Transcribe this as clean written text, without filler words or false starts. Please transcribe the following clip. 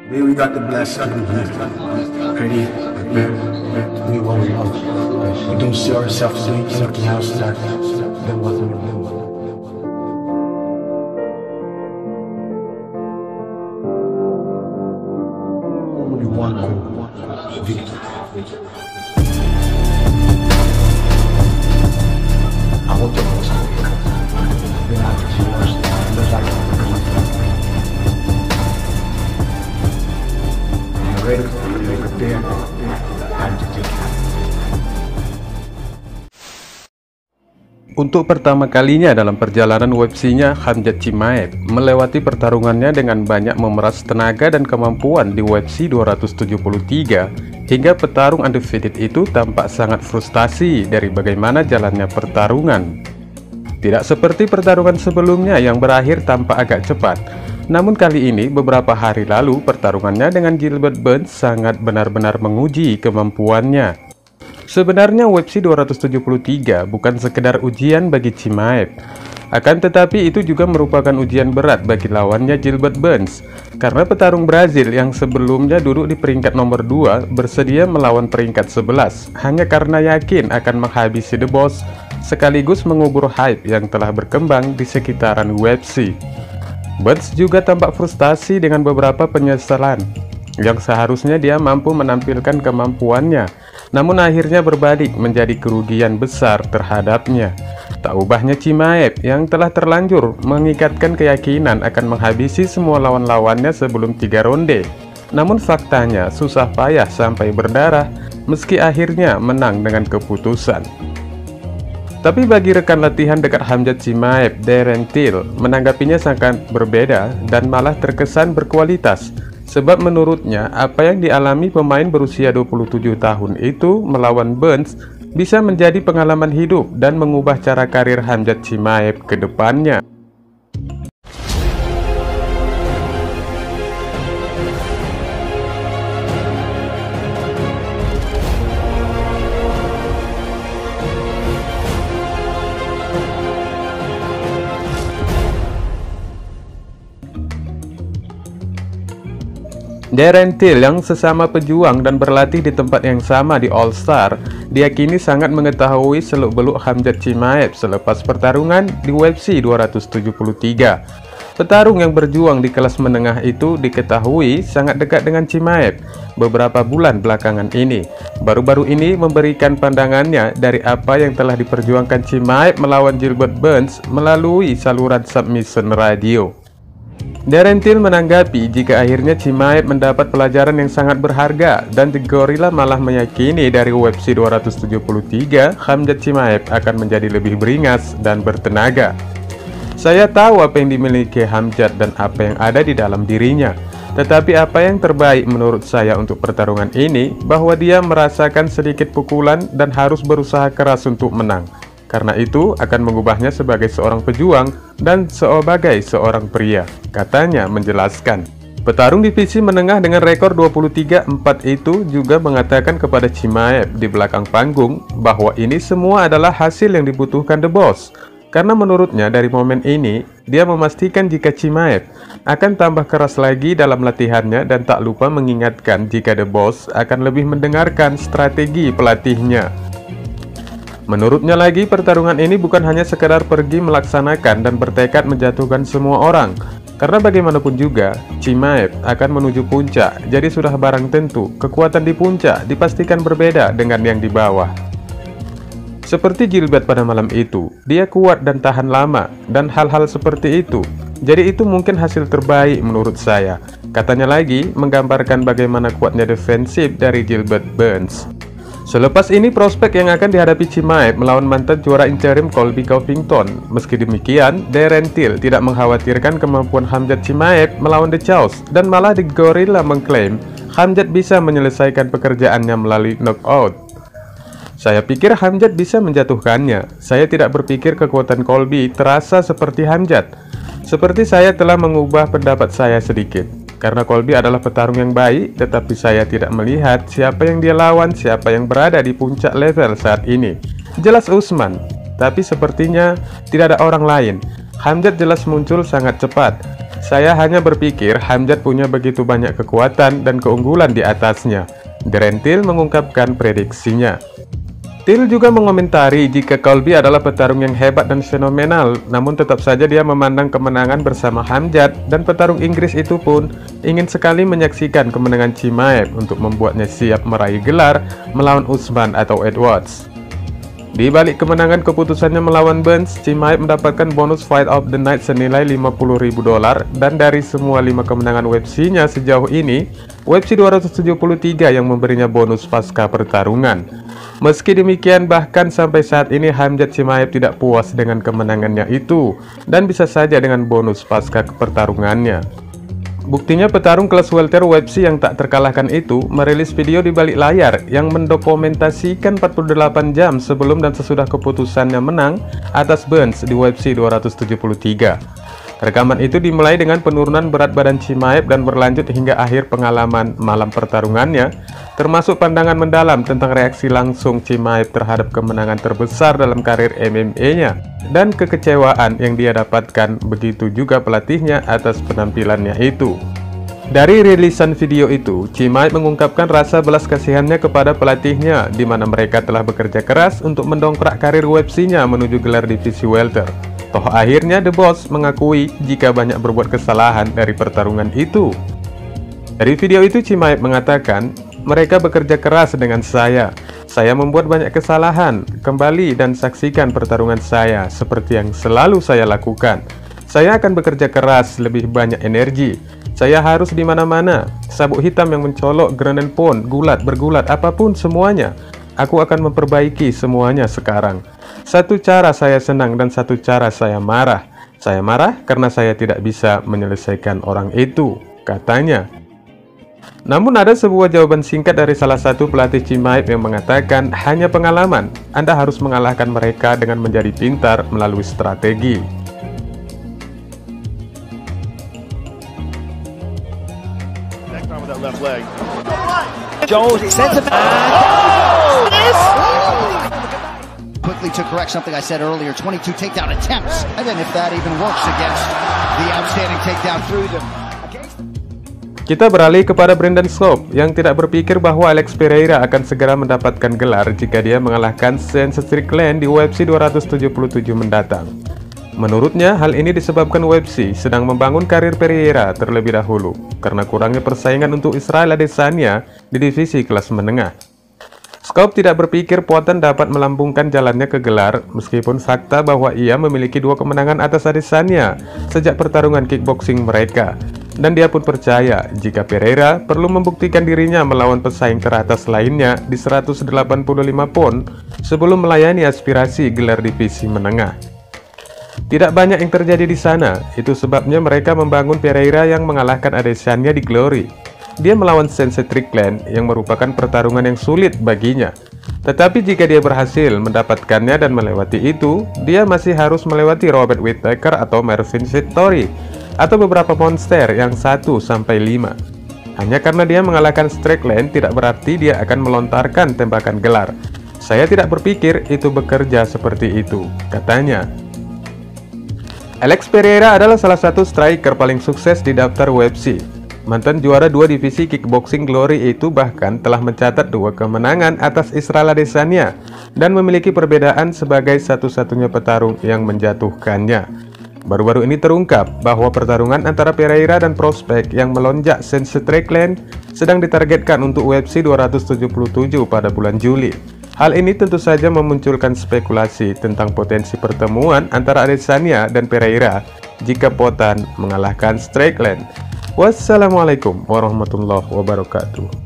May we got the blessing of create we what we love. We don't see ourselves doing something else than what we do. Only one goal, victory. I want the most then I can see yours. There's like ready to prepare and to take it. Untuk pertama kalinya dalam perjalanan websinya, KHAMZAT CHIMAEV melewati pertarungannya dengan banyak memeras tenaga dan kemampuan di websi 273 hingga petarung undefeated itu tampak sangat frustasi dari bagaimana jalannya pertarungan. Tidak seperti pertarungan sebelumnya yang berakhir tampak agak cepat. Namun kali ini, beberapa hari lalu, pertarungannya dengan Gilbert Burns sangat benar-benar menguji kemampuannya. Sebenarnya websi 273 bukan sekedar ujian bagi Chimaev. Akan tetapi itu juga merupakan ujian berat bagi lawannya Gilbert Burns. Karena petarung Brazil yang sebelumnya duduk di peringkat nomor 2 bersedia melawan peringkat 11 hanya karena yakin akan menghabisi The Boss, sekaligus mengubur hype yang telah berkembang di sekitaran websi. Burns juga tampak frustasi dengan beberapa penyesalan yang seharusnya dia mampu menampilkan kemampuannya, namun akhirnya berbalik menjadi kerugian besar terhadapnya. Tak ubahnya Chimaev yang telah terlanjur mengikatkan keyakinan akan menghabisi semua lawan-lawannya sebelum 3 ronde. Namun faktanya susah payah sampai berdarah meski akhirnya menang dengan keputusan. Tapi bagi rekan latihan dekat KHAMZAT CHIMAEV, Darren menanggapinya sangat berbeda dan malah terkesan berkualitas. Sebab menurutnya apa yang dialami pemain berusia 27 tahun itu melawan Burns bisa menjadi pengalaman hidup dan mengubah cara karir KHAMZAT CHIMAEV ke depannya. Darren yang sesama pejuang dan berlatih di tempat yang sama di All Star, diyakini sangat mengetahui seluk-beluk KHAMZAT CHIMAEV selepas pertarungan di websi 273. Petarung yang berjuang di kelas menengah itu diketahui sangat dekat dengan Chimaev beberapa bulan belakangan ini. Baru-baru ini memberikan pandangannya dari apa yang telah diperjuangkan Chimaev melawan Gilbert Burns melalui saluran submission radio. Darren menanggapi jika akhirnya Chimaev mendapat pelajaran yang sangat berharga dan The Gorilla malah meyakini dari websi 273 KHAMZAT CHIMAEV akan menjadi lebih beringas dan bertenaga. Saya tahu apa yang dimiliki KHAMZAT dan apa yang ada di dalam dirinya. Tetapi apa yang terbaik menurut saya untuk pertarungan ini bahwa dia merasakan sedikit pukulan dan harus berusaha keras untuk menang. Karena itu akan mengubahnya sebagai seorang pejuang dan sebagai seorang pria, katanya menjelaskan. Petarung divisi menengah dengan rekor 23-4 itu juga mengatakan kepada Chimaev di belakang panggung bahwa ini semua adalah hasil yang dibutuhkan The Boss. Karena menurutnya dari momen ini, dia memastikan jika Chimaev akan tambah keras lagi dalam latihannya dan tak lupa mengingatkan jika The Boss akan lebih mendengarkan strategi pelatihnya. Menurutnya lagi, pertarungan ini bukan hanya sekedar pergi melaksanakan dan bertekad menjatuhkan semua orang. Karena bagaimanapun juga, Chimaev akan menuju puncak, jadi sudah barang tentu, kekuatan di puncak dipastikan berbeda dengan yang di bawah. Seperti Gilbert pada malam itu, dia kuat dan tahan lama, dan hal-hal seperti itu. Jadi itu mungkin hasil terbaik menurut saya. Katanya lagi, menggambarkan bagaimana kuatnya defensif dari Gilbert Burns. Selepas ini prospek yang akan dihadapi Chimaev melawan mantan juara interim Colby Covington. Meski demikian, Darren tidak mengkhawatirkan kemampuan KHAMZAT CHIMAEV melawan The Chaos dan malah The Gorilla mengklaim KHAMZAT bisa menyelesaikan pekerjaannya melalui knockout. Saya pikir KHAMZAT bisa menjatuhkannya. Saya tidak berpikir kekuatan Colby terasa seperti KHAMZAT. Seperti saya telah mengubah pendapat saya sedikit. Karena Colby adalah petarung yang baik, tetapi saya tidak melihat siapa yang dia lawan, siapa yang berada di puncak level saat ini. Jelas Usman, tapi sepertinya tidak ada orang lain. KHAMZAT jelas muncul sangat cepat. Saya hanya berpikir KHAMZAT punya begitu banyak kekuatan dan keunggulan di atasnya. Darren mengungkapkan prediksinya. Till juga mengomentari jika Colby adalah petarung yang hebat dan fenomenal, namun tetap saja dia memandang kemenangan bersama KHAMZAT, dan petarung Inggris itu pun ingin sekali menyaksikan kemenangan Chimaev untuk membuatnya siap meraih gelar melawan Usman atau Edwards. Di balik kemenangan keputusannya melawan Burns, Chimaev mendapatkan bonus Fight of the Night senilai $50.000, dan dari semua 5 kemenangan WebC-nya sejauh ini, WebC 273 yang memberinya bonus pasca pertarungan. Meski demikian, bahkan sampai saat ini KHAMZAT Chimaev tidak puas dengan kemenangannya itu, dan bisa saja dengan bonus pasca pertarungannya. Buktinya petarung kelas welter WebC yang tak terkalahkan itu merilis video di balik layar yang mendokumentasikan 48 jam sebelum dan sesudah keputusannya menang atas Burns di WebC 273. Rekaman itu dimulai dengan penurunan berat badan Chimaev dan berlanjut hingga akhir pengalaman malam pertarungannya, termasuk pandangan mendalam tentang reaksi langsung Chimaev terhadap kemenangan terbesar dalam karir MMA-nya dan kekecewaan yang dia dapatkan, begitu juga pelatihnya atas penampilannya itu. Dari rilisan video itu, Chimaev mengungkapkan rasa belas kasihannya kepada pelatihnya, di mana mereka telah bekerja keras untuk mendongkrak karir WebC-nya menuju gelar divisi welter. Toh akhirnya The Boss mengakui jika banyak berbuat kesalahan dari pertarungan itu. Dari video itu Chimaev mengatakan, "Mereka bekerja keras dengan saya membuat banyak kesalahan. Kembali dan saksikan pertarungan saya seperti yang selalu saya lakukan. Saya akan bekerja keras, lebih banyak energi. Saya harus di mana-mana. Sabuk hitam yang mencolok, granat pon, bergulat, apapun semuanya. Aku akan memperbaiki semuanya sekarang. Satu cara saya senang dan satu cara saya marah. Saya marah karena saya tidak bisa menyelesaikan orang itu," katanya. Namun ada sebuah jawaban singkat dari salah satu pelatih Chimaev yang mengatakan, "Hanya pengalaman. Anda harus mengalahkan mereka dengan menjadi pintar melalui strategi." Quickly to correct something I said earlier, 22 takedown attempts, and then if that even works against the outstanding takedown through them. Kita beralih kepada Brandon Scope yang tidak berpikir bahwa Alex Pereira akan segera mendapatkan gelar jika dia mengalahkan Sean Strickland di WebC 277 mendatang. Menurutnya, hal ini disebabkan WebC sedang membangun karir Pereira terlebih dahulu karena kurangnya persaingan untuk Israel Adesanya di divisi kelas menengah. Scope tidak berpikir Poatan dapat melambungkan jalannya ke gelar, meskipun fakta bahwa ia memiliki 2 kemenangan atas Adesanya sejak pertarungan kickboxing mereka. Dan dia pun percaya jika Pereira perlu membuktikan dirinya melawan pesaing teratas lainnya di 185 pon sebelum melayani aspirasi gelar divisi menengah. Tidak banyak yang terjadi di sana, itu sebabnya mereka membangun Pereira yang mengalahkan Adesanya di Glory. Dia melawan Sensei Strickland yang merupakan pertarungan yang sulit baginya. Tetapi jika dia berhasil mendapatkannya dan melewati itu, dia masih harus melewati Robert Whittaker atau Marvin Vettori, atau beberapa monster yang 1-5. Hanya karena dia mengalahkan Strickland tidak berarti dia akan melontarkan tembakan gelar. Saya tidak berpikir itu bekerja seperti itu, katanya. Alex Pereira adalah salah satu striker paling sukses di daftar WebC. Mantan juara 2 divisi kickboxing Glory itu bahkan telah mencatat 2 kemenangan atas Israel Adesanya dan memiliki perbedaan sebagai satu-satunya petarung yang menjatuhkannya. Baru-baru ini terungkap bahwa pertarungan antara Pereira dan prospek yang melonjak Sean Strickland sedang ditargetkan untuk WebC 277 pada bulan Juli. Hal ini tentu saja memunculkan spekulasi tentang potensi pertemuan antara Adesanya dan Pereira jika Poatan mengalahkan Strickland. Wassalamualaikum warahmatullahi wabarakatuh.